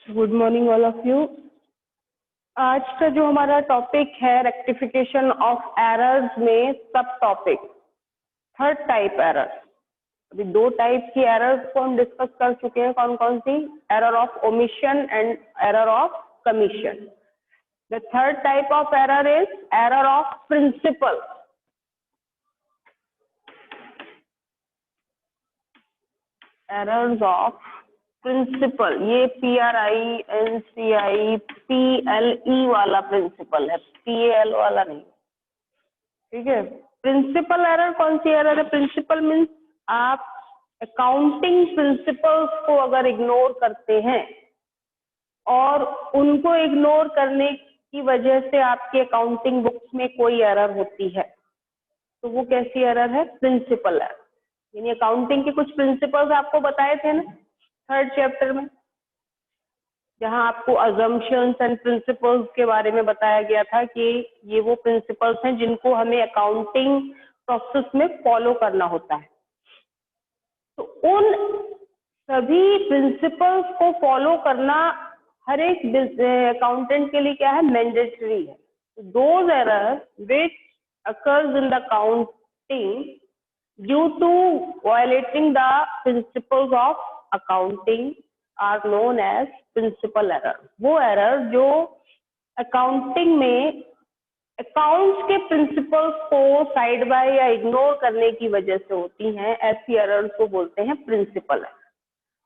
Good morning all of you. आज का जो हमारा टॉपिक है रेक्टिफिकेशन ऑफ एरर्स में सब टॉपिक थर्ड टाइप एरर। अभी दो टाइप की एरर्स को हम डिस्कस कर चुके हैं। कौन कौन सी? Error of omission and error of commission. The third type of error is error of principle. Errors of principle, ये PRINCIPLE वाला प्रिंसिपल है, PAL वाला नहीं। ठीक है। प्रिंसिपल एरर कौन सी एरर है? प्रिंसिपल मीन्स आप अकाउंटिंग प्रिंसिपल्स को अगर इग्नोर करते हैं और उनको इग्नोर करने की वजह से आपके अकाउंटिंग बुक्स में कोई एरर होती है तो वो कैसी एरर है? Principle error. यानी अकाउंटिंग के कुछ प्रिंसिपल्स आपको बताए थे ना थर्ड चैप्टर में, जहां आपको अजम्पशंस एंड प्रिंसिपल्स के बारे में बताया गया था कि ये वो प्रिंसिपल्स हैं जिनको हमें अकाउंटिंग प्रोसेस में फॉलो करना होता है। तो उन सभी प्रिंसिपल्स को फॉलो करना हर एक अकाउंटेंट के लिए क्या है? मैंडेटरी है। Those error which occurs in the accounting due to violating the principles of accounting are known as principle error. वो एरर जो अकाउंटिंग में अकाउंट्स के प्रिंसिपल्स को साइड बाय या इग्नोर करने की वजह से होती हैं, ऐसी एरर्स को बोलते हैं प्रिंसिपल एरर।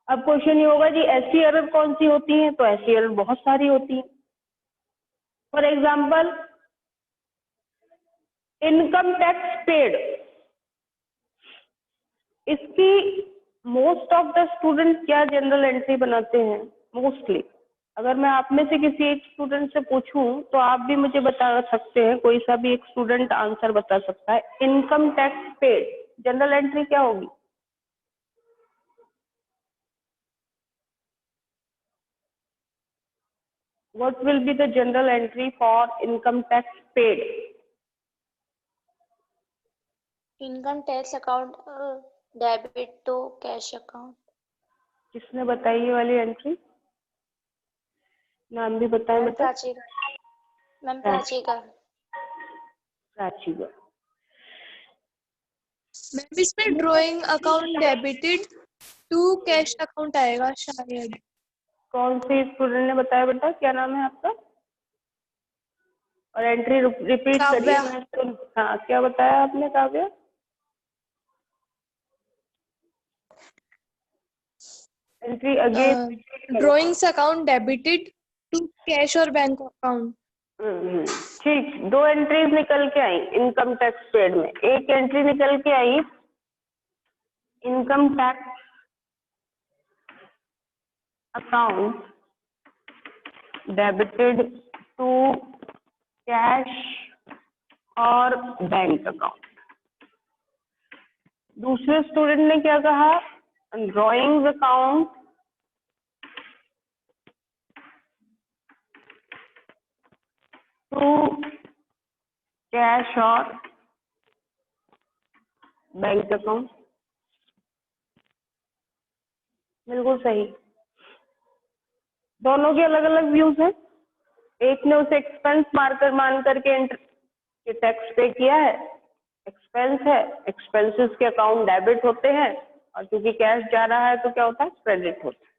अब क्वेश्चन ये होगा जी ऐसी एरर कौन सी होती है? तो ऐसी एरर बहुत सारी होती है। For example, income tax paid, इसकी मोस्ट ऑफ द स्टूडेंट क्या जनरल एंट्री बनाते हैं? मोस्टली। अगर मैं आप में से किसी एक स्टूडेंट से पूछूं तो आप भी मुझे बता सकते हैं, कोई सा भी एक स्टूडेंट आंसर बता सकता है। Income tax paid general entry क्या होगी? What will be the general entry for income tax paid? Income tax account debit to cash account. किसने बताई ये वाली एंट्री? नाम भी बताएं बेटा। प्राची मैम, प्राची का। प्राची का। मैम इसमें drawing account debited to cash account आएगा शायद। कौन सी स्टूडेंट ने बताया बेटा? क्या नाम है आपका? और एंट्री रिपीट करिए। हाँ, क्या बताया आपने Kavya? Entry again. Drawings account debited to cash और बैंक अकाउंट। ठीक, दो एंट्रीज निकल के आई इनकम टैक्स पेड में। एक एंट्री निकल के आई income tax account debited to cash और बैंक अकाउंट। दूसरे स्टूडेंट ने क्या कहा? ड्राइंग्स अकाउंट टू कैश और बैंक अकाउंट। बिल्कुल सही। दोनों के अलग अलग व्यूज हैं। एक ने उसे एक्सपेंस मान करके टैक्स पे किया है, एक्सपेंस है, एक्सपेंसेस के अकाउंट डेबिट होते हैं और क्योंकि कैश जा रहा है तो क्या होता है? क्रेडिट होता है।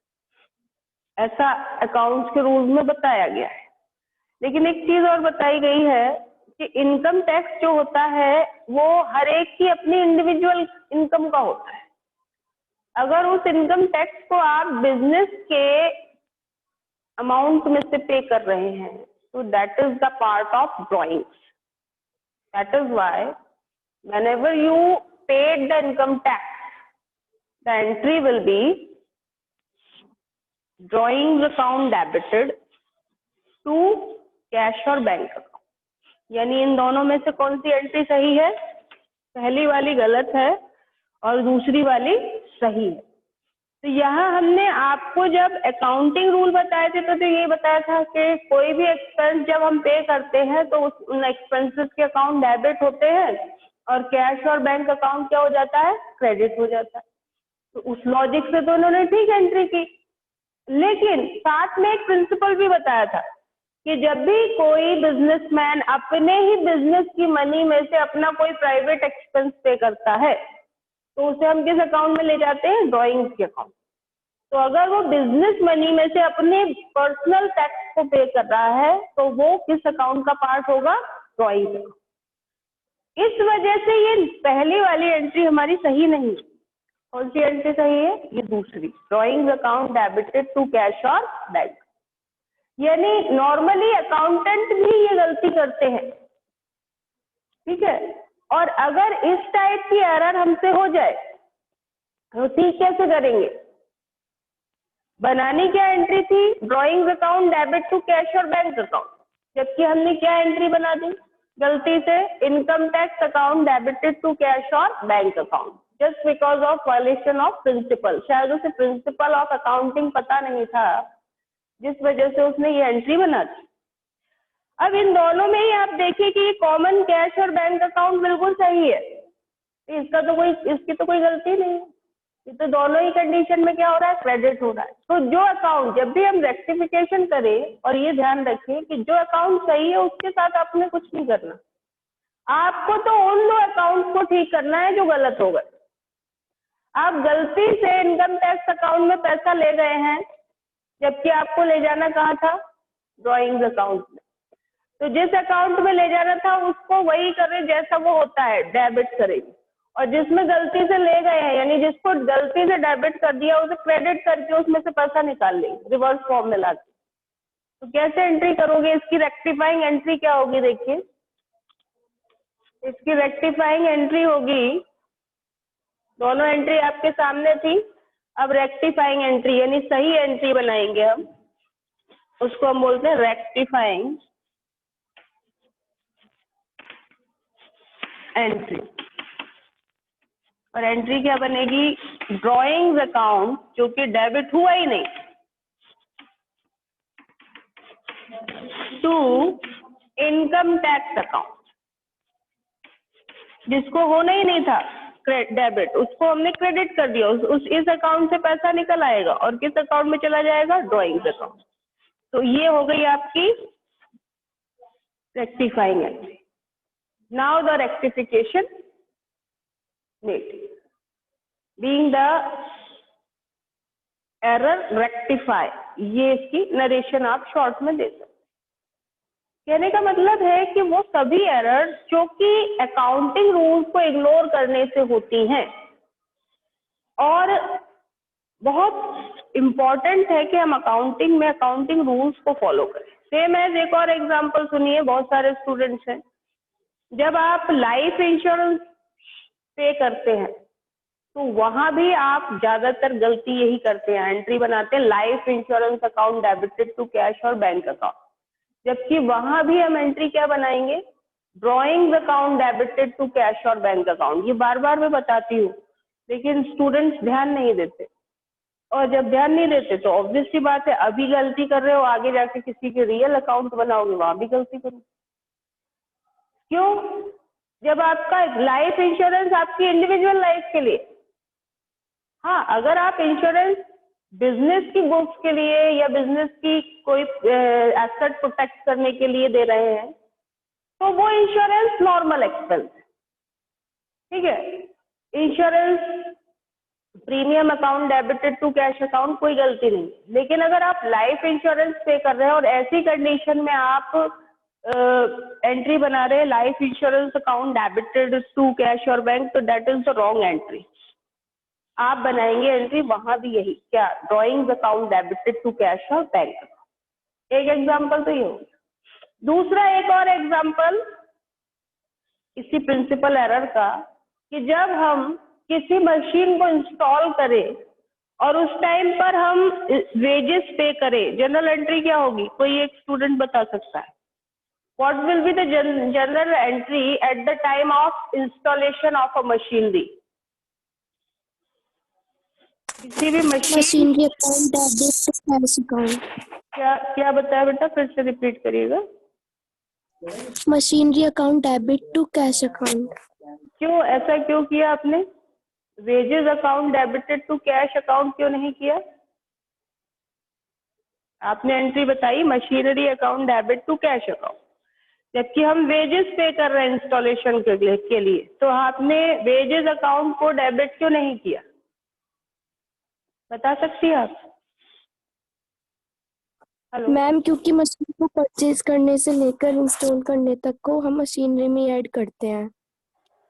ऐसा अकाउंट्स के रूल्स में बताया गया है। लेकिन एक चीज और बताई गई है कि इनकम टैक्स जो होता है वो हर एक की अपनी इंडिविजुअल इनकम का होता है। अगर उस इनकम टैक्स को आप बिजनेस के अमाउंट में से पे कर रहे हैं तो that is the part of drawings. That is why whenever you paid the income tax, the entry will be drawings account debited to cash और बैंक अकाउंट। यानी इन दोनों में से कौन सी एंट्री सही है? पहली वाली गलत है और दूसरी वाली सही है। तो यहाँ हमने आपको जब अकाउंटिंग रूल बताए थे तो ये बताया था कि कोई भी एक्सपेंस जब हम पे करते हैं तो उन एक्सपेंसेस के अकाउंट डेबिट होते हैं और कैश और बैंक अकाउंट क्या हो जाता है? क्रेडिट हो जाता है। तो उस लॉजिक से तो उन्होंने ठीक एंट्री की। लेकिन साथ में एक प्रिंसिपल भी बताया था कि जब भी कोई बिजनेसमैन अपने ही बिजनेस की मनी में से अपना कोई प्राइवेट एक्सपेंस पे करता है तो उसे हम किस अकाउंट में ले जाते हैं? ड्राइंग्स के अकाउंट। तो अगर वो बिजनेस मनी में से अपने पर्सनल टैक्स को पे कर रहा है तो वो किस अकाउंट का पार्ट होगा? ड्राइंग। इस वजह से ये पहली वाली एंट्री हमारी सही नहीं है। कौन सी एंट्री सही है? ये दूसरी, drawings account debited to cash और बैंक। यानी नॉर्मली अकाउंटेंट भी ये गलती करते हैं, ठीक है। और अगर इस टाइप की एरर हमसे हो जाए तो ठीक कैसे करेंगे? बनानी क्या एंट्री थी? Drawings account debit to cash और बैंक अकाउंट, जबकि हमने क्या एंट्री बना दी गलती से? Income tax account debited to cash और bank account, just because of violation of principle. शायद उसे प्रिंसिपल ऑफ अकाउंटिंग पता नहीं था, जिस वजह से उसने ये एंट्री बना दी। अब इन दोनों में ही आप देखिए कि ये कॉमन कैश और बैंक अकाउंट बिल्कुल सही है, इसकी तो कोई गलती नहीं है। ये तो दोनों ही कंडीशन में क्या हो रहा है? क्रेडिट हो रहा है। तो जो अकाउंट, जब भी हम रेक्टिफिकेशन करें, और ये ध्यान रखें कि जो अकाउंट सही है उसके साथ आपने कुछ नहीं करना, आपको तो उन दो अकाउंट को ठीक करना है जो गलत हो गए। आप गलती से इनकम टैक्स अकाउंट में पैसा ले गए हैं, जबकि आपको ले जाना कहाँ था? ड्राइंग्स अकाउंट में। तो जिस अकाउंट में ले जाना था उसको वही करें जैसा वो होता है, डेबिट करेंगे। और जिसमें गलती से ले गए हैं, यानी जिसको गलती से डेबिट कर दिया, उसे क्रेडिट करके उसमें से पैसा निकाल लेंगे रिवर्स फॉर्म में लाके। तो कैसे एंट्री करोगे? इसकी रेक्टिफाइंग एंट्री क्या होगी? देखिए, इसकी रेक्टिफाइंग एंट्री होगी, दोनों एंट्री आपके सामने थी, अब रेक्टिफाइंग एंट्री यानी सही एंट्री बनाएंगे हम, उसको हम बोलते हैं रेक्टिफाइंग एंट्री। और एंट्री क्या बनेगी? ड्राइंग्स अकाउंट, जो कि डेबिट हुआ ही नहीं, टू इनकम टैक्स अकाउंट, जिसको होना ही नहीं था डेबिट, उसको हमने क्रेडिट कर दिया। इस अकाउंट से पैसा निकल आएगा और किस अकाउंट में चला जाएगा? Drawings account. तो ये हो गई आपकी rectifying entry. Now the rectification made, being the error rectify, ये इसकी नरेशन आप शॉर्ट में दे सकते। कहने का मतलब है कि वो सभी एरर जो कि अकाउंटिंग रूल्स को इग्नोर करने से होती हैं, और बहुत इम्पोर्टेंट है कि हम अकाउंटिंग में अकाउंटिंग रूल्स को फॉलो करें। सेम एज एक और एग्जांपल सुनिए, बहुत सारे स्टूडेंट्स हैं, जब आप लाइफ इंश्योरेंस पे करते हैं तो वहां भी आप ज्यादातर गलती यही करते हैं, एंट्री बनाते हैं life insurance account debited to cash और बैंक अकाउंट, जबकि वहां भी हम एंट्री क्या बनाएंगे? Drawings account debited to cash और बैंक अकाउंट। ये बार बार मैं बताती हूँ, लेकिन स्टूडेंट्स ध्यान नहीं देते, और जब ध्यान नहीं देते तो ऑब्वियस सी बात है, अभी गलती कर रहे हो, आगे जाके किसी के रियल अकाउंट बनाओगे वहां भी गलती करोगे। क्यों? जब आपका लाइफ इंश्योरेंस आपकी इंडिविजुअल लाइफ के लिए, हाँ, अगर आप इंश्योरेंस बिजनेस की बुक्स के लिए या बिजनेस की कोई एसेट प्रोटेक्ट करने के लिए दे रहे हैं तो वो इंश्योरेंस नॉर्मल एक्सपेंस है, ठीक है। Insurance premium account debited to cash account, कोई गलती नहीं। लेकिन अगर आप लाइफ इंश्योरेंस पे कर रहे हैं और ऐसी कंडीशन में आप एंट्री बना रहे हैं life insurance account debited to cash और बैंक, तो that is the wrong entry. आप बनाएंगे एंट्री वहां भी यही, क्या? Drawings account debited to cash और बैंक। एक एग्जांपल तो ये हो। दूसरा एक और एग्जांपल इसी प्रिंसिपल एरर का, कि जब हम किसी मशीन को इंस्टॉल करें और उस टाइम पर हम वेजेस पे करें, जनरल एंट्री क्या होगी? कोई एक स्टूडेंट बता सकता है? What will be the general entry at the time of installation of a machinery? किसी भी machinery account debit to cash account. क्या बताया बेटा? फिर से रिपीट करिएगा। Machinery account debit to cash account. क्यों ऐसा क्यों किया आपने? Wages account debited to cash account क्यों नहीं किया? आपने एंट्री बताई machinery account debit to cash account, जबकि हम वेजेस पे कर रहे हैं इंस्टॉलेशन के लिए, तो आपने वेजेस अकाउंट को डेबिट क्यों नहीं किया? बता सकती हैं आप? हेलो मैम क्योंकि मशीन को परचेज करने से लेकर इंस्टॉल करने तक को हम मशीनरी में ऐड करते हैं।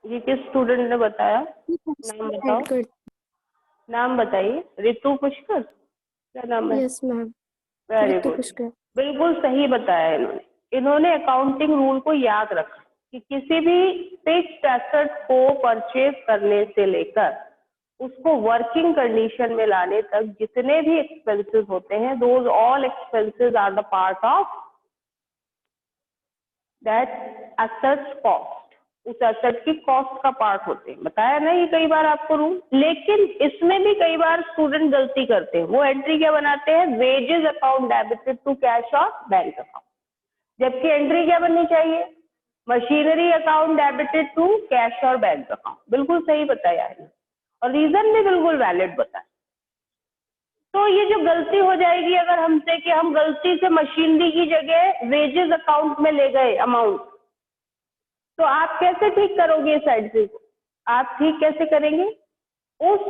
ये किस स्टूडेंट ने बताया? नाम बताओ, ऐड करते नाम बताइए। रितु पुष्कर, क्या नाम है? Yes ma'am. वेरी ऋतु गुड, पुष्कर। बिल्कुल सही बताया इन्होंने। इन्होंने अकाउंटिंग रूल को याद रखा कि किसी भी फिक्स्ड एसेट को परचेज करने से लेकर उसको वर्किंग कंडीशन में लाने तक जितने भी एक्सपेंसेस होते हैं, those all expenses are the part of that asset cost. उस एसेट की कॉस्ट का पार्ट होते हैं। बताया ना ये कई बार आपको रूल। लेकिन इसमें भी कई बार स्टूडेंट गलती करते हैं। वो एंट्री क्या बनाते हैं? Wages account debited to cash और बैंक अकाउंट, जबकि एंट्री क्या बननी चाहिए? Machinery account debited to cash और बैंक अकाउंट। बिल्कुल सही बताया है और रीजन भी बिल्कुल वैलिड बताया। तो ये जो गलती हो जाएगी अगर हमसे कि हम गलती से मशीनरी की जगह वेजेस अकाउंट में ले गए अमाउंट, तो आप कैसे ठीक करोगे इस एंट्री को? आप ठीक कैसे करेंगे? उस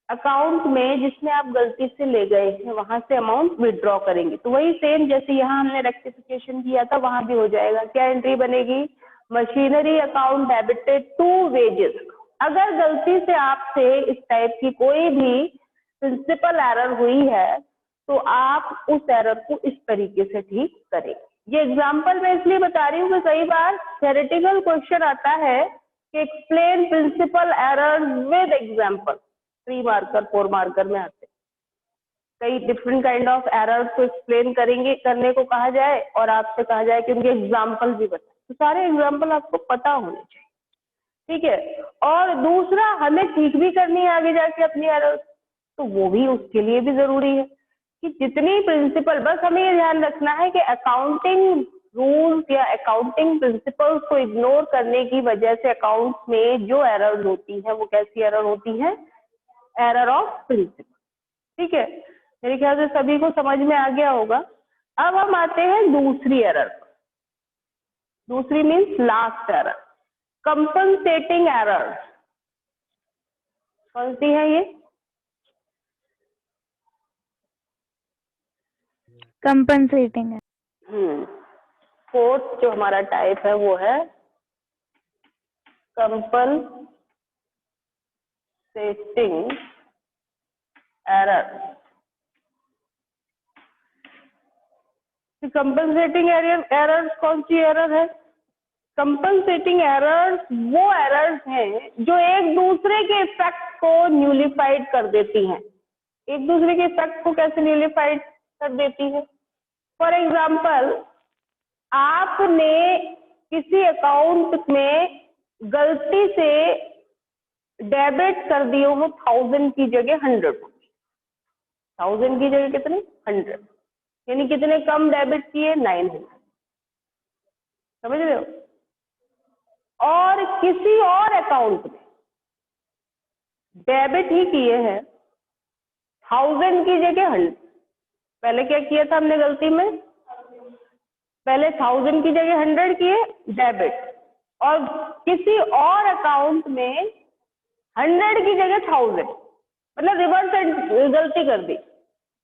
अकाउंट में जिसमें आप गलती से ले गए हैं वहां से अमाउंट विड्रॉ करेंगे। तो वही सेम जैसे यहाँ हमने रेक्टिफिकेशन किया था वहां भी हो जाएगा। क्या एंट्री बनेगी? Machinery account debited to wages. अगर गलती से आपसे इस टाइप की कोई भी प्रिंसिपल एरर हुई है तो आप उस एरर को इस तरीके से ठीक करेंगे। ये एग्जाम्पल मैं इसलिए बता रही हूँ कि कई बार थ्योरेटिकल क्वेश्चन आता है कि explain principle error with example. 3 marker 4 marker में आते कई डिफरेंट काइंड ऑफ एरर्स को एक्सप्लेन करेंगे, करने को कहा जाए और आपसे कहा जाए कि उनके एग्जाम्पल भी बताए। तो सारे एग्जाम्पल आपको पता होने चाहिए, ठीक है। और दूसरा, हमें ठीक भी करनी है आगे जाके अपनी एरर्स, तो वो भी उसके लिए भी जरूरी है कि जितनी प्रिंसिपल, बस हमें ये ध्यान रखना है कि अकाउंटिंग रूल्स या अकाउंटिंग प्रिंसिपल्स को इग्नोर करने की वजह से अकाउंट्स में जो एरर्स होती है वो कैसी एरर होती है? एरर ऑफ प्रिंसिपल, ठीक है। मेरे ख्याल से सभी को समझ में आ गया होगा। अब हम आते हैं दूसरी एरर पर। दूसरी means last error, compensating error. कौन सी है ये? कंपनसेटिंग है। फोर्थ जो हमारा टाइप है वो है कंपनसेटिंग एरर। कंपनसेटिंग एरर कौन सी एरर है? कंपनसेटिंग एरर्स वो एरर्स हैं जो एक दूसरे के इफेक्ट को न्यूलिफाइड कर देती हैं। एक दूसरे के इफेक्ट को कैसे न्यूलिफाइड कर देती है? फॉर एग्जाम्पल, आपने किसी अकाउंट में गलती से डेबिट कर दिए हो 1000 की जगह 100। 1000 की जगह कितने? 100, यानी कितने कम डेबिट किए? 900। समझ रहे हो? और किसी और अकाउंट में डेबिट ही किए हैं 1000 की जगह 100। पहले क्या किया था हमने गलती में? पहले 1000 की जगह 100 किए डेबिट, और किसी और अकाउंट में 100 की जगह 1000, मतलब रिवर्स गलती कर दी।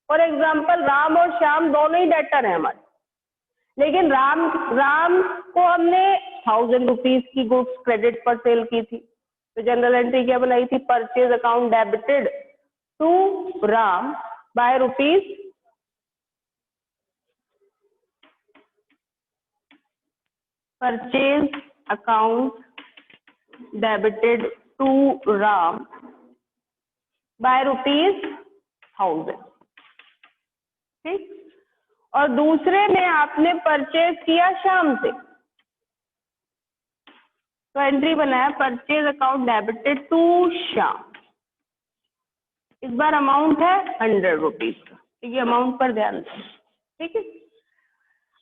फॉर एग्जाम्पल, राम और श्याम दोनों ही डेटर हैं हमारे, लेकिन राम को हमने 1000 रुपीज की गुड्स क्रेडिट पर सेल की थी, तो जनरल एंट्री क्या बनाई थी? Purchase account debited to Ram by rupees purchase account debited to Ram by rupees 1000, ठीक। और दूसरे में आपने परचेज किया श्याम से, तो एंट्री बनाया purchase account debited to Shyam. इस बार अमाउंट है 100 रुपीज का, ये अमाउंट पर ध्यान दें, ठीक है।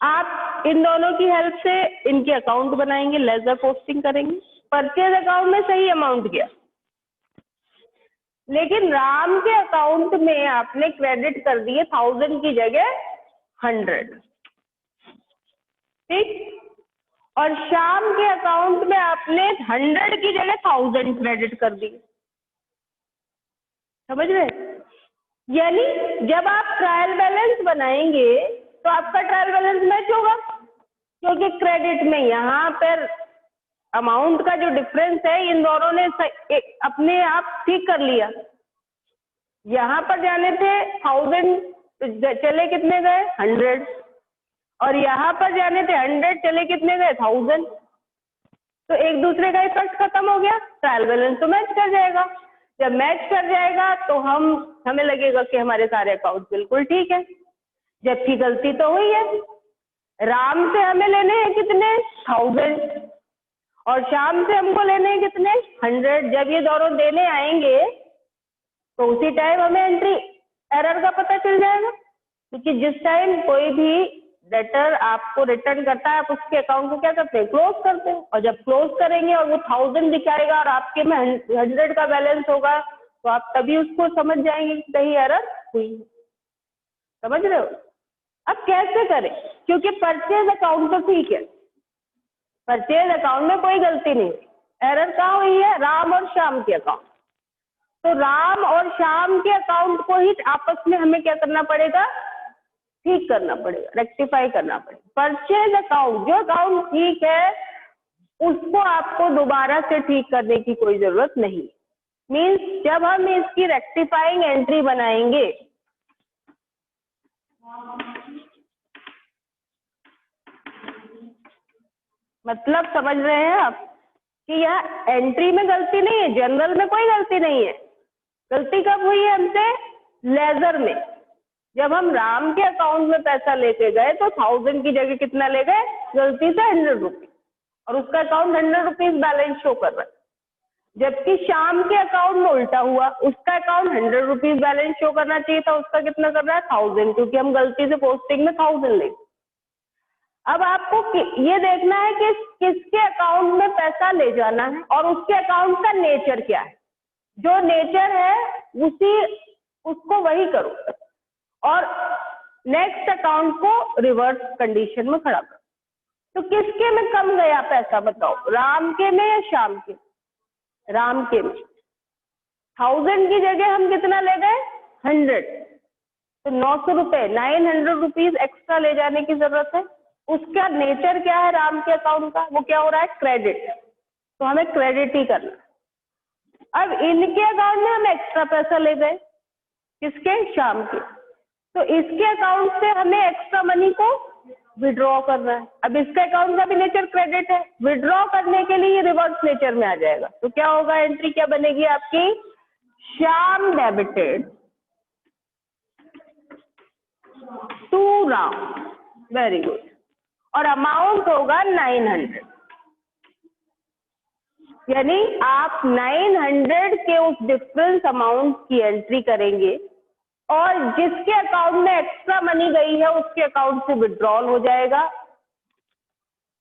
आप इन दोनों की हेल्प से इनके अकाउंट बनाएंगे, लेजर पोस्टिंग करेंगे। परचेज अकाउंट में सही अमाउंट गया, लेकिन राम के अकाउंट में आपने क्रेडिट कर दिए 1000 की जगह 100, ठीक, और श्याम के अकाउंट में आपने 100 की जगह 1000 क्रेडिट कर दिए। समझ रहे? यानी जब आप ट्रायल बैलेंस बनाएंगे तो आपका ट्रायल बैलेंस मैच होगा, क्योंकि क्रेडिट में यहाँ पर अमाउंट का जो डिफरेंस है इन दोनों ने अपने आप ठीक कर लिया। यहाँ पर जाने थे 1000, चले कितने गए 100, और यहाँ पर जाने थे 100, चले कितने गए 1000। तो एक दूसरे का इफेक्ट खत्म हो गया, ट्रायल बैलेंस तो मैच कर जाएगा। जब मैच कर जाएगा तो हमें लगेगा कि हमारे सारे अकाउंट बिल्कुल ठीक है, जबकि गलती तो हुई है। राम से हमें लेने हैं कितने 1000 और श्याम से हमको लेने हैं कितने 100। जब ये दोनों देने आएंगे तो उसी टाइम हमें एंट्री एरर का पता चल जाएगा, क्योंकि जिस टाइम कोई भी डेटर आपको रिटर्न करता है आप उसके अकाउंट को क्या करते हैं, क्लोज करते हैं। और जब क्लोज करेंगे और वो 1000 दिखाएगा और आपके में 100 का बैलेंस होगा तो आप तभी उसको समझ जाएंगे कि कहीं एरर हुई है। समझ रहे हो? अब कैसे करें, क्योंकि परचेज अकाउंट तो ठीक है, परचेज अकाउंट में कोई गलती नहीं, एरर कहाँ हुई है, राम और श्याम के अकाउंट। तो राम और श्याम के अकाउंट को ही आपस में हमें क्या करना पड़ेगा, ठीक करना पड़ेगा, रेक्टिफाई करना पड़ेगा। परचेज अकाउंट, जो अकाउंट ठीक है उसको आपको दोबारा से ठीक करने की कोई जरूरत नहीं। मीन्स जब हम इसकी रेक्टिफाइंग एंट्री बनाएंगे मतलब समझ रहे हैं आप कि यह एंट्री में गलती नहीं है, जनरल में कोई गलती नहीं है। गलती कब हुई है हमसे, लेजर में। जब हम राम के अकाउंट में पैसा लेके गए तो 1000 की जगह कितना ले गए, गलती से 100 रुपीज, और उसका अकाउंट 100 रुपीज बैलेंस शो कर रहा है। जबकि श्याम के अकाउंट में उल्टा हुआ, उसका अकाउंट 100 रुपीज बैलेंस शो करना चाहिए था, उसका कितना कर रहा है 1000, क्योंकि हम गलती से पोस्टिंग में 1000 ले। अब आपको ये देखना है कि किसके अकाउंट में पैसा ले जाना है और उसके अकाउंट का नेचर क्या है। जो नेचर है उसको वही करो और नेक्स्ट अकाउंट को रिवर्स कंडीशन में खड़ा करो। तो किसके में कम गया पैसा बताओ, राम के में या श्याम के? राम के में। 1000 की जगह हम कितना ले गए 100, तो 900 रुपए, 900 रुपीज एक्स्ट्रा ले जाने की जरूरत है। उसका नेचर क्या है राम के अकाउंट का, वो क्या हो रहा है, क्रेडिट, तो हमें क्रेडिट ही करना। अब इनके अकाउंट में हम एक्स्ट्रा पैसा ले गए, किसके, श्याम के, तो इसके अकाउंट से हमें एक्स्ट्रा मनी को विड्रॉ करना है। अब इसके अकाउंट का भी नेचर क्रेडिट है, विड्रॉ करने के लिए रिवर्स नेचर में आ जाएगा। तो क्या होगा, एंट्री क्या बनेगी आपकी, Shyam debited to Ram, very good, और अमाउंट होगा 900। यानी आप 900 के उस डिफरेंस अमाउंट की एंट्री करेंगे और जिसके अकाउंट में एक्स्ट्रा मनी गई है उसके अकाउंट से विड्रॉल हो जाएगा,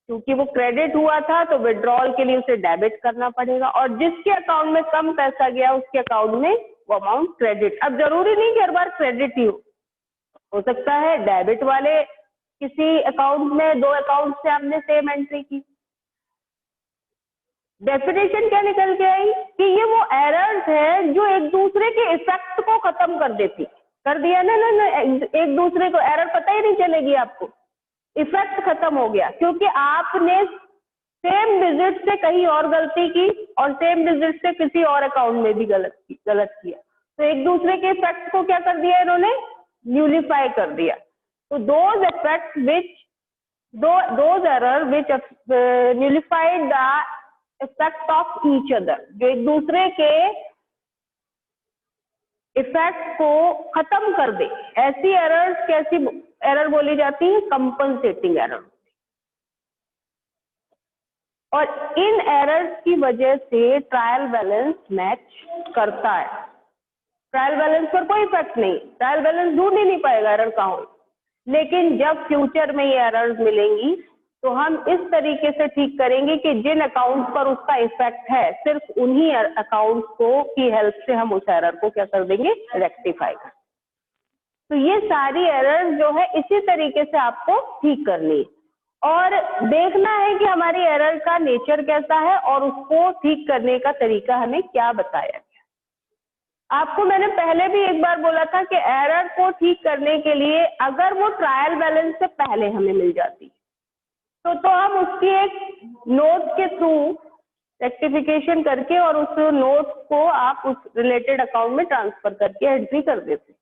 क्योंकि वो क्रेडिट हुआ था तो विड्रॉल के लिए उसे डेबिट करना पड़ेगा, और जिसके अकाउंट में कम पैसा गया उसके अकाउंट में वो अमाउंट क्रेडिट। अब जरूरी नहीं कि हर बार क्रेडिट ही हो सकता है डेबिट वाले किसी अकाउंट में, दो अकाउंट से आपने सेम एंट्री की। डेफिनेशन क्या निकल के आई कि ये वो एरर्स है जो एक दूसरे के इफेक्ट को खत्म कर देती, कर दिया ना, एक दूसरे को एरर पता ही नहीं चलेगी आपको, इफेक्ट खत्म हो गया, क्योंकि आपने सेम विजिट से कहीं और गलती की और सेम विजिट से किसी और अकाउंट में भी गलत किया, तो एक दूसरे के इफेक्ट को क्या कर दिया इन्होंने, न्यूलिफाई कर दिया। तो those effects which those error which nullified the effect of each other, जो एक दूसरे के इफेक्ट को खत्म कर दे, ऐसी एरर्स कैसी एरर बोली जाती है, कंपनसेटिंग एरर। और इन एरर्स की वजह से ट्रायल बैलेंस मैच करता है। ट्रायल बैलेंस पर कोई इफेक्ट नहीं, ट्रायल बैलेंस ढूंढ ही नहीं पाएगा एरर कहाँ हो। लेकिन जब फ्यूचर में ये एरर्स मिलेंगी तो हम इस तरीके से ठीक करेंगे कि जिन अकाउंट पर उसका इफेक्ट है सिर्फ उन्हीं अकाउंट को की हेल्प से हम उस एरर को क्या कर देंगे, रेक्टिफाई कर। तो ये सारी एरर जो है इसी तरीके से आपको ठीक करनी है और देखना है कि हमारी एरर का नेचर कैसा है और उसको ठीक करने का तरीका हमें क्या बताया गया। आपको मैंने पहले भी एक बार बोला था कि एरर को ठीक करने के लिए अगर वो ट्रायल बैलेंस से पहले हमें मिल जाती तो हम उसकी एक नोट के थ्रू रेक्टिफिकेशन करके और उस नोट को आप उस रिलेटेड अकाउंट में ट्रांसफर करके एंट्री कर देते।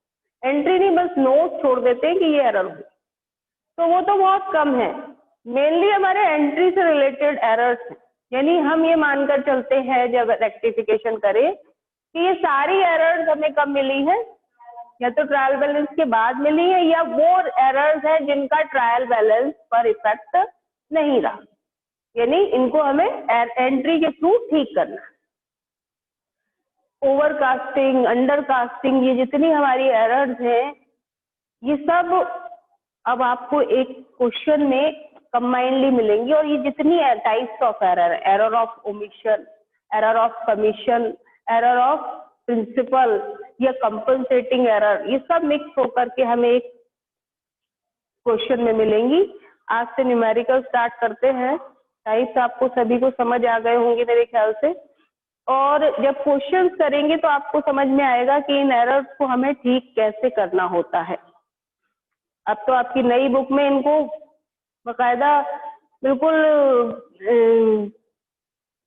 एंट्री नहीं, बस नोट छोड़ देते हैं कि ये एरर हुई। तो वो तो बहुत कम है, मेनली हमारे एंट्री से रिलेटेड एरर्स हैं। यानी हम ये मानकर चलते हैं जब रेक्टिफिकेशन करें कि ये सारी एरर्स हमें कब मिली है, या तो ट्रायल बैलेंस के बाद मिली है या वो एरर्स है जिनका ट्रायल बैलेंस पर इफेक्ट नहीं रहा, यानी इनको हमें एंट्री के थ्रू ठीक करना। ओवरकास्टिंग, अंडरकास्टिंग, ये जितनी हमारी एरर्स हैं ये सब अब आपको एक क्वेश्चन में कंबाइंडली मिलेंगी। और ये जितनी types of error, error of omission, error of commission, error of principle या कंपनसेटिंग एरर, ये सब मिक्स होकर के हमें एक क्वेश्चन में मिलेंगी। आज से न्यूमेरिकल स्टार्ट करते हैं। टाइप्स आपको सभी को समझ आ गए होंगे मेरे ख्याल से, और जब क्वेश्चंस करेंगे तो आपको समझ में आएगा कि इन एरर्स को हमें ठीक कैसे करना होता है। अब तो आपकी नई बुक में इनको बकायदा बिल्कुल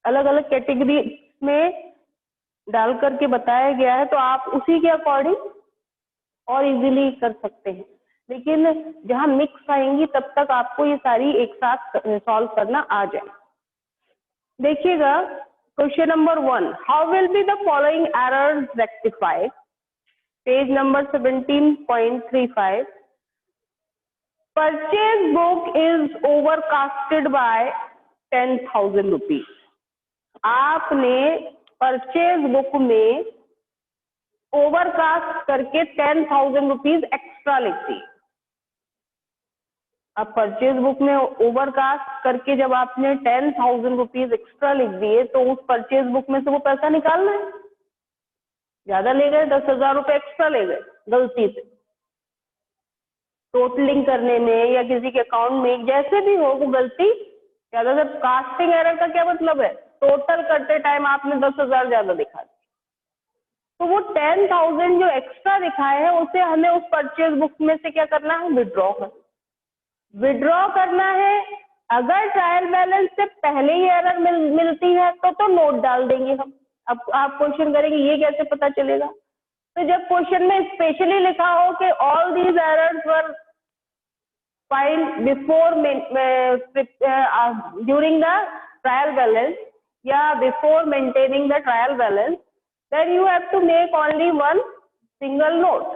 अलग अलग कैटेगरी में डाल करके बताया गया है, तो आप उसी के अकॉर्डिंग और इजीली कर सकते हैं। लेकिन जहां मिक्स आएंगी तब तक आपको ये सारी एक साथ सॉल्व करना आ जाए। देखिएगा question number 1, how will be the following errors rectified, page number 17.35। Purchase book is overcasted by 10,000 rupees. आपने परचेज बुक में ओवरकास्ट करके 10,000 रुपीज एक्स्ट्रा लिख दी। अब परचेज बुक में ओवरकास्ट करके जब आपने 10,000 रुपीज एक्स्ट्रा लिख दिए तो उस परचेज बुक में से वो पैसा निकालना है। ज्यादा ले गए, 10,000 रुपए एक्स्ट्रा ले गए गलती से, टोटलिंग करने में या किसी के अकाउंट में, जैसे भी हो वो गलती। ज्यादातर कास्टिंग एरर का क्या मतलब है, टोटल करते टाइम आपने 10,000 ज्यादा दिखा दिया, तो वो 10,000 जो एक्स्ट्रा दिखाए हैं उसे हमें उस परचेज बुक में से क्या करना है, विड्रॉ करना है। अगर ट्रायल बैलेंस से पहले ही एरर मिलती है तो नोट डाल देंगे हम। अब आप क्वेश्चन करेंगे ये कैसे पता चलेगा, तो जब क्वेश्चन में स्पेशली लिखा हो कि all these errors were find before during the trial balance या before maintaining the trial balance, then you have to make only one single note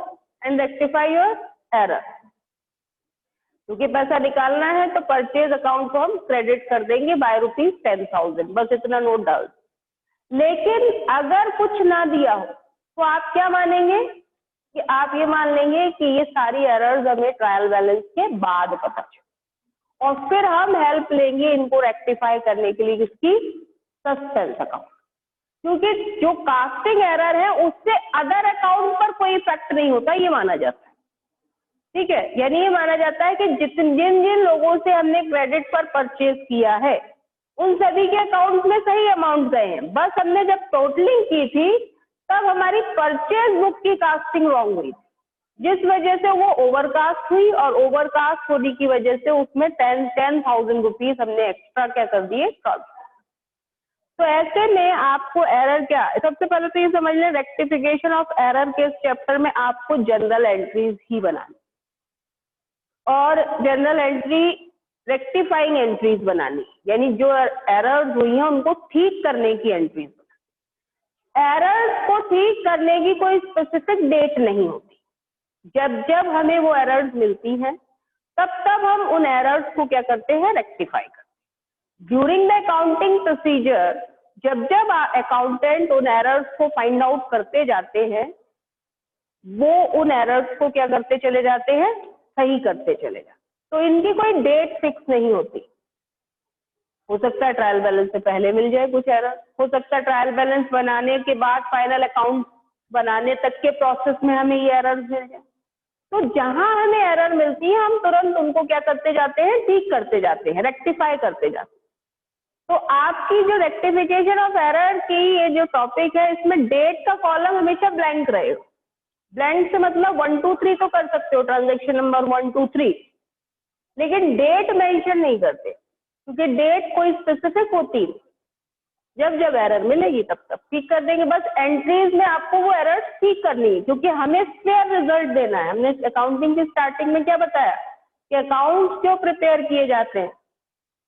and rectify your error। क्योंकि पैसा निकालना है तो परचेज अकाउंट को हम क्रेडिट कर देंगे बाय ₹10,000, बस इतना नोट डाल। लेकिन अगर कुछ ना दिया हो तो आप क्या मानेंगे कि आप ये मान लेंगे कि ये सारी एरर्स हमें ट्रायल बैलेंस के बाद पता चले, और फिर हम हेल्प लेंगे इनको रेक्टिफाई करने के लिए किसकी, सस्पेंस अकाउंट। क्योंकि जो कास्टिंग एरर है उससे अदर अकाउंट पर कोई इफेक्ट नहीं होता, ये माना जाता है। ठीक है, यानी ये माना जाता है कि जिन जिन लोगों से हमने क्रेडिट पर परचेज किया है उन सभी के अकाउंट में सही अमाउंट गए हैं, बस हमने जब टोटलिंग की थी तब हमारी परचेज बुक की कास्टिंग रॉन्ग हुई, जिस वजह से वो ओवरकास्ट हुई, और ओवरकास्ट होने की वजह से उसमें 10,000 रुपीज हमने एक्स्ट्रा क्या कर दिए, ट्रांसफर। तो ऐसे में आपको एरर क्या, सबसे पहले तो ये समझ लें रेक्टिफिकेशन ऑफ एरर के इस चैप्टर में आपको जनरल एंट्रीज ही बनानी, और जनरल एंट्री रेक्टिफाइंग एंट्रीज बनानी, यानी जो एरर्स हुई हैं उनको ठीक करने की एंट्रीज। एरर्स को ठीक करने की कोई स्पेसिफिक डेट नहीं होती, जब जब हमें वो एरर्स मिलती हैं तब हम उन एरर्स को क्या करते हैं, रेक्टिफाई करते हैं। ड्यूरिंग द अकाउंटिंग प्रोसीजर जब अकाउंटेंट उन एरर्स को फाइंड आउट करते जाते हैं, वो उन एरर्स को क्या करते चले जाते हैं, सही करते चले जाते। तो इनकी कोई डेट फिक्स नहीं होती, हो सकता है ट्रायल बैलेंस से पहले मिल जाए कुछ एरर, हो सकता है ट्रायल बैलेंस बनाने के बाद फाइनल अकाउंट बनाने तक के प्रोसेस में हमें ये एरर मिल जाए। तो जहां हमें एरर मिलती है हम तुरंत उनको क्या करते जाते हैं, ठीक करते जाते हैं, रेक्टिफाई करते जाते हैं। तो आपकी जो रेक्टिफिकेशन ऑफ एरर की ये जो टॉपिक है, इसमें डेट का कॉलम हमेशा ब्लैंक रहेगा। ब्लैंक से मतलब 1 2 3 तो कर सकते हो, ट्रांजेक्शन नंबर 1 2 3, लेकिन डेट मेंशन नहीं करते, क्योंकि डेट कोई स्पेसिफिक होती है। जब जब एरर मिलेगी तब तब ठीक कर देंगे। बस एंट्रीज में आपको वो एरर ठीक करनी है, क्योंकि हमें फेयर रिजल्ट देना है। हमने अकाउंटिंग की स्टार्टिंग में क्या बताया कि अकाउंट्स क्यों प्रिपेयर किए जाते हैं,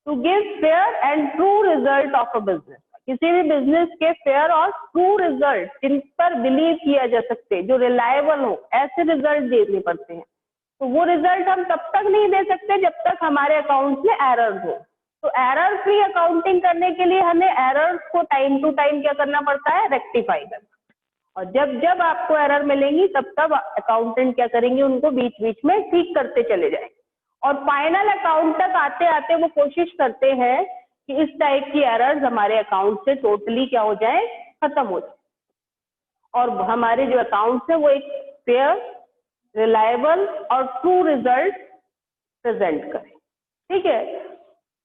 to give fair and true result of a business. किसी भी बिजनेस के फेयर और ट्रू रिजल्ट, जिन पर बिलीव किया जा सकते, जो रिलायबल हो, ऐसे रिजल्ट देने पड़ते हैं। तो वो रिजल्ट हम तब तक नहीं दे सकते जब तक हमारे अकाउंट्स में एरर्स हो। तो एरर फ्री अकाउंटिंग करने के लिए हमें एरर्स को टाइम टू टाइम क्या करना पड़ता है, रेक्टिफाई करना। और जब जब आपको एरर मिलेंगी तब तब अकाउंटेंट क्या करेंगे, उनको बीच बीच में ठीक करते चले जाएंगे। और फाइनल अकाउंट तक आते आते वो कोशिश करते हैं कि इस टाइप की एरर्स हमारे अकाउंट से टोटली क्या हो जाए, खत्म हो जाए, और हमारे जो अकाउंट्स है वो एक फेयर, रिलायबल और ट्रू रिजल्ट प्रेजेंट करें। ठीक है,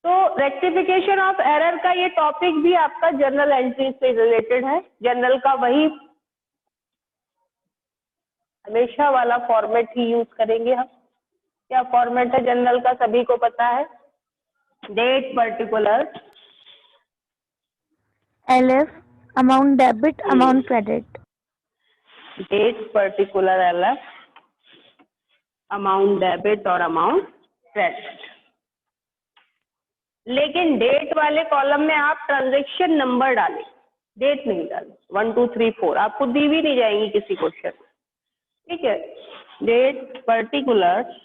तो रेक्टिफिकेशन ऑफ एरर का ये टॉपिक भी आपका जर्नल एंट्री से रिलेटेड है। जर्नल का वही हमेशा वाला फॉर्मेट ही यूज करेंगे हम। क्या फॉर्मेट है जर्नल का, सभी को पता है। Date particular, LF, amount debit, amount credit. Date particular LF, amount debit और अमाउंट क्रेडिट। लेकिन डेट वाले कॉलम में आप ट्रांजैक्शन नंबर डालें, डेट नहीं डालें। 1 2 3 4 आपको दी भी नहीं जाएंगी किसी क्वेश्चन में। ठीक है, डेट पर्टिकुलर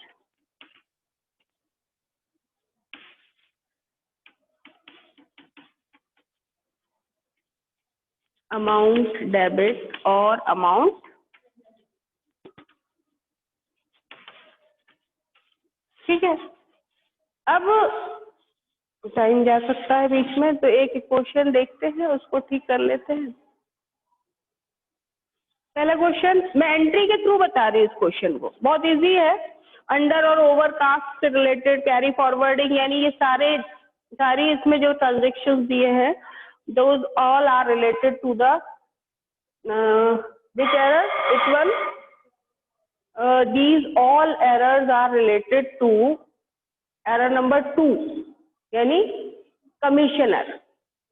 अमाउंट डेबिट और अमाउंट ठीक है। अब टाइम जा सकता है बीच में, तो एक क्वेश्चन देखते हैं, उसको ठीक कर लेते हैं। पहला क्वेश्चन मैं एंट्री के थ्रू बता रही हूँ। इस क्वेश्चन को बहुत इजी है। अंडर और ओवर कास्ट से रिलेटेड, कैरी फॉरवर्डिंग, यानी ये सारी इसमें जो ट्रांजेक्शन दिए हैं, those all are related to the which error, which one, these all errors are related to error number 2, यानी commission error,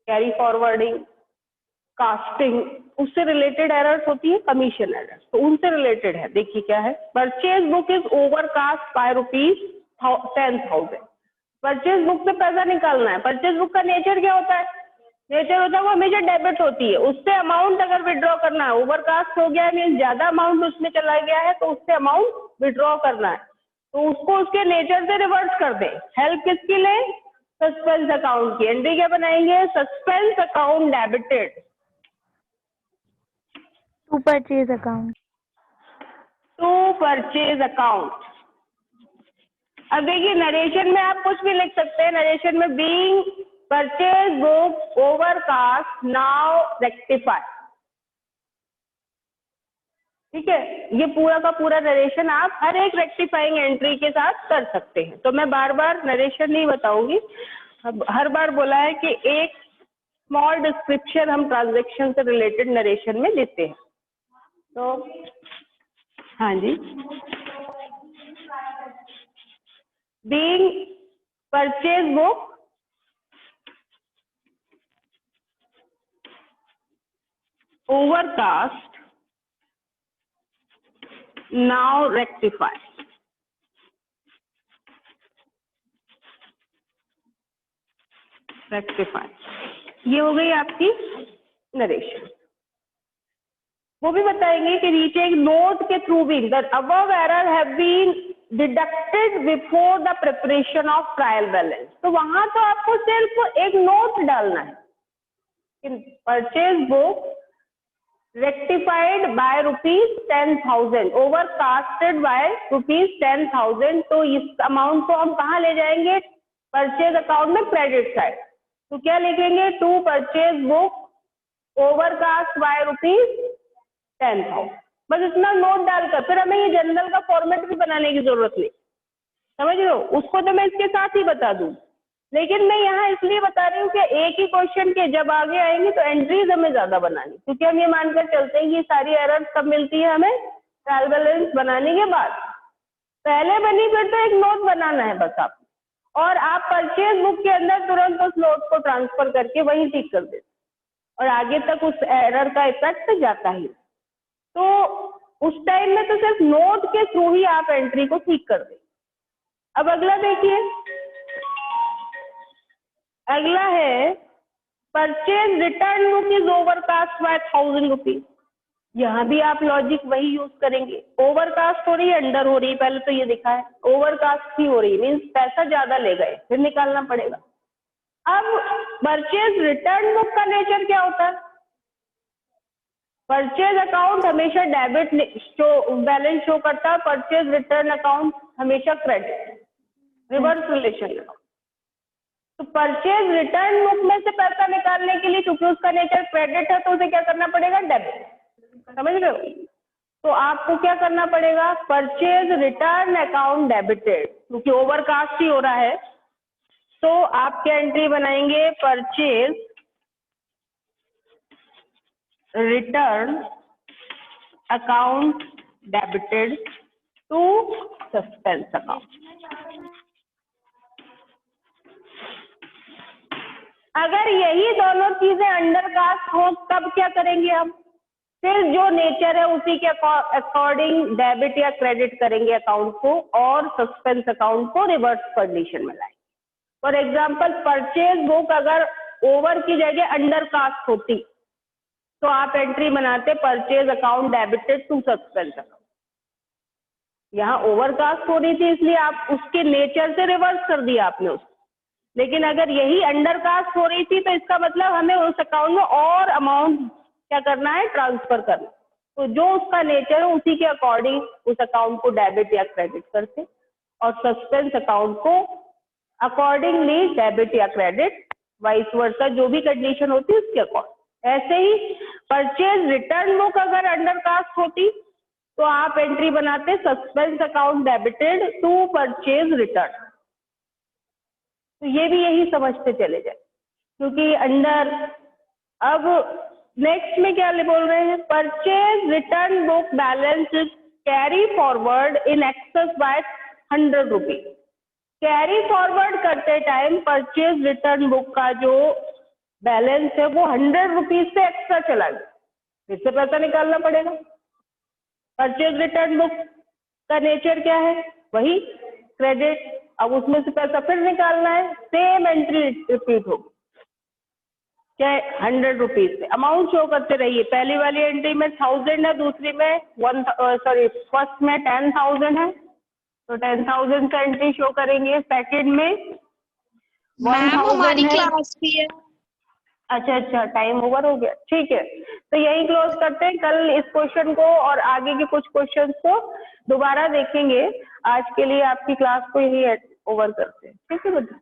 carry forwarding, casting, उससे रिलेटेड एरर्स होती है कमीशन एरर, तो उनसे रिलेटेड है। देखिए क्या है, purchase book is overcast by ₹10,000। Purchase book से पैसा निकालना है। परचेज बुक का नेचर क्या होता है, नेचर होता है वो हमेशा डेबिट होती है। उससे अमाउंट अगर विड्रॉ करना है, ओवरकास्ट हो गया मीन्स ज्यादा अमाउंट उसमें चला गया है, तो उससे अमाउंट विड्रॉ करना है, तो उसको उसके नेचर से रिवर्स कर दें। हेल्प किसकी ले, सस्पेंस अकाउंट की। एंट्री क्या बनाएंगे, suspense account debited To purchase account. To purchase account. अब देखिए नरेशन में आप कुछ भी लिख सकते हैं। नरेशन में being purchase book overcast now rectify. ठीक है, ये पूरा का पूरा नरेशन आप हर एक रेक्टिफाइंग एंट्री के साथ कर सकते हैं। तो मैं बार बार नरेशन नहीं बताऊंगी। अब हर बार बोला है कि एक स्मॉल डिस्क्रिप्शन हम ट्रांजैक्शन से रिलेटेड नरेशन में देते हैं। तो हाँ जी, being purchase book overcast now rectify. ये हो गई आपकी नरेशन। वो भी बताएंगे कि नीचे एक नोट के थ्रू भी the above error have been deducted before the preparation of trial balance. तो वहां तो आपको सिर्फ एक नोट डालना है, purchase book rectified by ₹10,000, overcasted by ₹10,000। तो इस अमाउंट को हम कहाँ ले जाएंगे, परचेज अकाउंट में क्रेडिट साइड। तो क्या लिखेंगे, to purchase book overcast by ₹10,000। बस इतना नोट डालकर फिर हमें ये जनरल का फॉर्मेट भी बनाने की जरूरत नहीं, समझ रहे हो, उसको तो मैं इसके साथ ही बता दूं, लेकिन मैं यहाँ इसलिए बता रही हूँ कि एक ही क्वेश्चन के जब आगे आएंगे तो एंट्रीज हमें ज्यादा बनानी, क्योंकि हम ये मानकर चलते हैं कि सारी एरर्स कब मिलती है हमें, ट्रायल बैलेंस बनाने के बाद। पहले बनी फिर तो एक नोट बनाना है बस आप, और आप परचेज बुक के अंदर तुरंत उस नोट को ट्रांसफर करके वहीं ठीक कर देते और आगे तक उस एरर का इफेक्ट जाता ही। तो उस टाइम में तो सिर्फ नोट के थ्रू ही आप एंट्री को ठीक कर दें। अब अगला देखिए, अगला है purchase return book is overcast bye ₹1,000। यहाँ भी आप लॉजिक वही यूज करेंगे, ओवरकास्ट हो रही है अंडर हो रही है, पहले तो ये दिखा है ओवरकास्ट ही हो रही है, मीन्स पैसा ज्यादा ले गए, फिर निकालना पड़ेगा। अब परचेज रिटर्न बुक का नेचर क्या होता है, परचेज अकाउंट हमेशा डेबिट बैलेंस शो करता है, परचेज रिटर्न अकाउंट हमेशा क्रेडिट, रिवर्स रिलेशन। तो परचेज रिटर्न बुक में से पैसा निकालने के लिए, क्योंकि उसका नेचर क्रेडिट है, तो उसे क्या करना पड़ेगा, डेबिट, समझ रहे हो। तो आपको क्या करना पड़ेगा, परचेज रिटर्न अकाउंट डेबिटेड, क्योंकि ओवरकास्ट ही हो रहा है, तो आप क्या एंट्री बनाएंगे, purchase return account debited to suspense account. अगर यही दोनों चीजें अंडरकास्ट हो तब क्या करेंगे हम, फिर जो नेचर है उसी के अकॉर्डिंग डेबिट या क्रेडिट करेंगे अकाउंट को और सस्पेंस अकाउंट को रिवर्स कंडीशन में लाएंगे। फॉर एग्जांपल परचेज बुक अगर ओवर की जगह अंडरकास्ट होती तो आप एंट्री बनाते purchase account debited to suspense account. यहाँ ओवरकास्ट हो रही थी इसलिए आप उसके नेचर से रिवर्स कर दिया आपने उसको, लेकिन अगर यही अंडरकास्ट हो रही थी तो इसका मतलब हमें उस अकाउंट में और अमाउंट क्या करना है, ट्रांसफर करना। तो जो उसका नेचर है उसी के अकॉर्डिंग उस अकाउंट को डेबिट या क्रेडिट करते और सस्पेंस अकाउंट को अकॉर्डिंगली डेबिट या क्रेडिट, वाइस वर्सा जो भी कंडीशन होती है उसके अकॉर्डिंग। ऐसे ही परचेज रिटर्न बुक अगर अंडरकास्ट होती तो आप एंट्री बनाते suspense account debited to purchase return. तो ये भी यही समझते चले जाए, क्योंकि अंडर अब नेक्स्ट में क्या बोल रहे हैं, purchase return book balance carry forward in excess by ₹100। Carry forward करते टाइम परचेज रिटर्न बुक का जो बैलेंस है वो ₹100 से एक्स्ट्रा चला गया, फिर से पैसा निकालना पड़ेगा। परचेज रिटर्न बुक का नेचर क्या है, वही क्रेडिट, अब उसमें से पैसा फिर निकालना है, सेम एंट्री रिपीट होगी, क्या ₹100 से अमाउंट शो करते रहिए। पहली वाली एंट्री में 1000 है, दूसरी में फर्स्ट में 10,000 है, तो 10,000 से एंट्री शो करेंगे। सेकंड में 1000 हमारी है। क्लास भी है। अच्छा, टाइम ओवर हो गया, ठीक है, तो यही क्लोज करते हैं। कल इस क्वेश्चन को और आगे के कुछ क्वेश्चंस को दोबारा देखेंगे। आज के लिए आपकी क्लास को यही ओवर करते हैं, ठीक है बेटा।